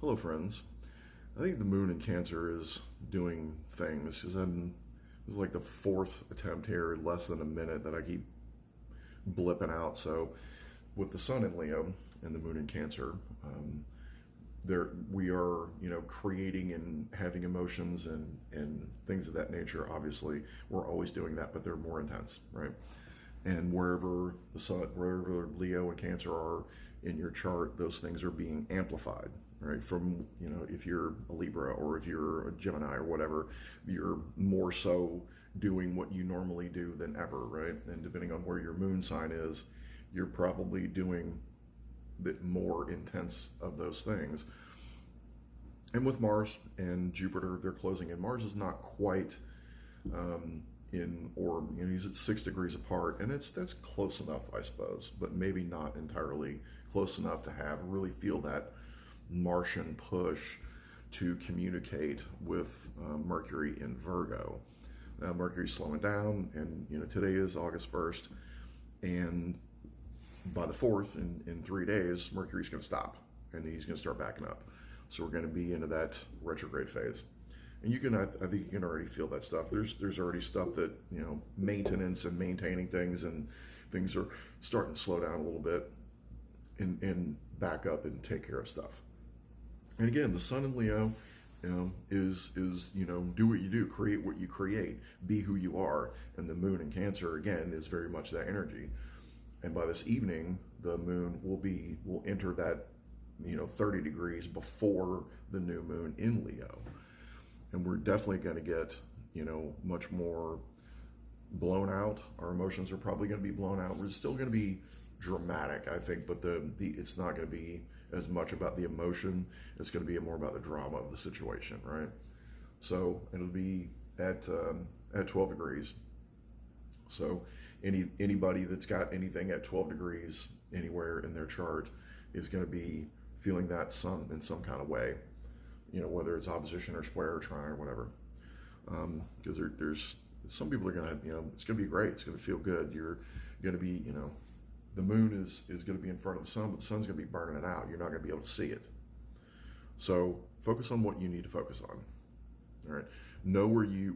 Hello, friends. I think the moon in Cancer is doing things. This is like the fourth attempt here, less than a minute that I keep blipping out. So, with the sun in Leo and the moon in Cancer, there we are, creating and having emotions and things of that nature. Obviously, we're always doing that, but they're more intense, right? And wherever the sun, wherever Leo and Cancer are in your chart, those things are being amplified, right? From, if you're a Libra or if you're a Gemini or whatever, you're more so doing what you normally do than ever, right? And depending on where your moon sign is, you're probably doing a bit more intense of those things. And with Mars and Jupiter, they're closing in. Mars is not quite in orb. He's at 6 degrees apart, and that's close enough, I suppose, but maybe not entirely close enough to really feel that Martian push to communicate with Mercury in Virgo. Now Mercury's slowing down, and today is August 1st, and by the 4th, in 3 days, Mercury's going to stop, and he's going to start backing up. So we're going to be into that retrograde phase. And I think you can already feel that stuff. There's already stuff that, maintenance and maintaining things, and things are starting to slow down a little bit and back up and take care of stuff. And again, the sun in Leo, is do what you do, create what you create, be who you are. And the moon in Cancer, again, is very much that energy. And by this evening, the moon will enter that 30 degrees before the new moon in Leo. And we're definitely going to get, much more blown out. Our emotions are probably going to be blown out. We're still going to be dramatic, I think, but it's not going to be as much about the emotion. It's going to be more about the drama of the situation, right? So it'll be at 12 degrees. So anybody that's got anything at 12 degrees anywhere in their chart is going to be feeling that sun in some kind of way. Whether it's opposition or square or trine or whatever. Because there's some people are going to, it's going to be great. It's going to feel good. You're going to be, the moon is going to be in front of the sun, but the sun's going to be burning it out. You're not going to be able to see it. So focus on what you need to focus on. All right. Know where you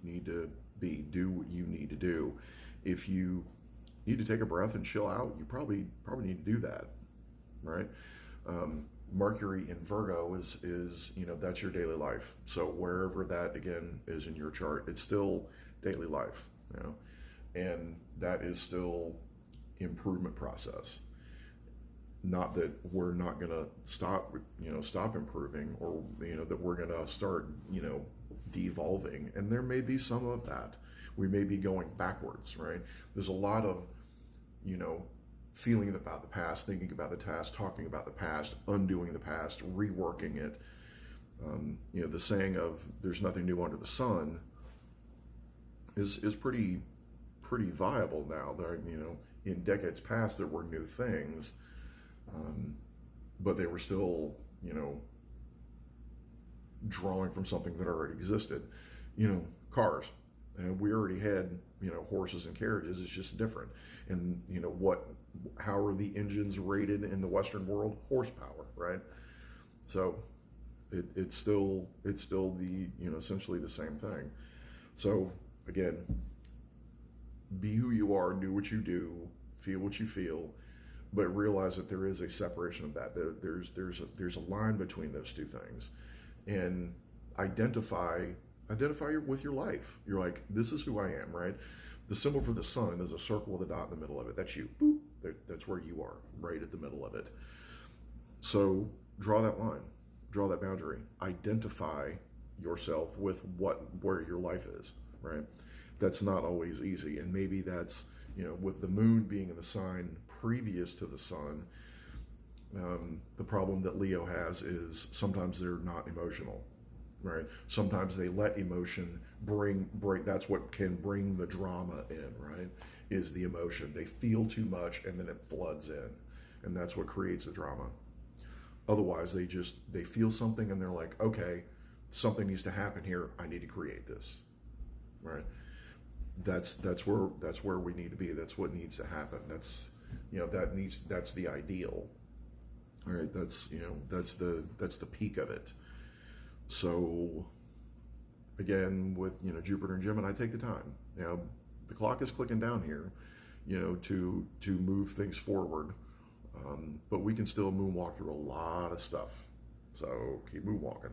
need to be. Do what you need to do. If you need to take a breath and chill out, you probably need to do that. Right. Mercury in Virgo is that's your daily life. So wherever that again is in your chart, it's still daily life, and that is still improvement process. Not that we're not going to stop improving, or that we're going to start devolving, and there may be some of that. We may be going backwards, right? There's a lot of feeling about the past, thinking about the past, talking about the past, undoing the past, reworking it. The saying of "there's nothing new under the sun" is pretty viable now. There, in decades past, there were new things, but they were still, drawing from something that already existed. Cars. And we already had, horses and carriages. It's just different. And how are the engines rated in the Western world? Horsepower, right? So it's still the essentially the same thing. So again, be who you are, do what you do, feel what you feel, but realize that there is a separation of that. There's a line between those two things, and identify with your life. You're like, this is who I am, right? The symbol for the sun is a circle with a dot in the middle of it. That's you. Boop. That's where you are, right at the middle of it. So draw that line, draw that boundary. Identify yourself with where your life is, right? That's not always easy, and maybe that's with the moon being in the sign previous to the sun. The problem that Leo has is sometimes they're not emotional. Right. Sometimes they let emotion bring. That's what can bring the drama in. Right. Is the emotion. They feel too much and then it floods in, and that's what creates the drama. Otherwise, they feel something and they're like, okay, something needs to happen here. I need to create this. Right. That's where we need to be. That's what needs to happen. That's the ideal. All right, that's the peak of it. So again, with Jupiter and Gemini, take the time. The clock is clicking down here, to move things forward. But we can still moonwalk through a lot of stuff. So keep moonwalking.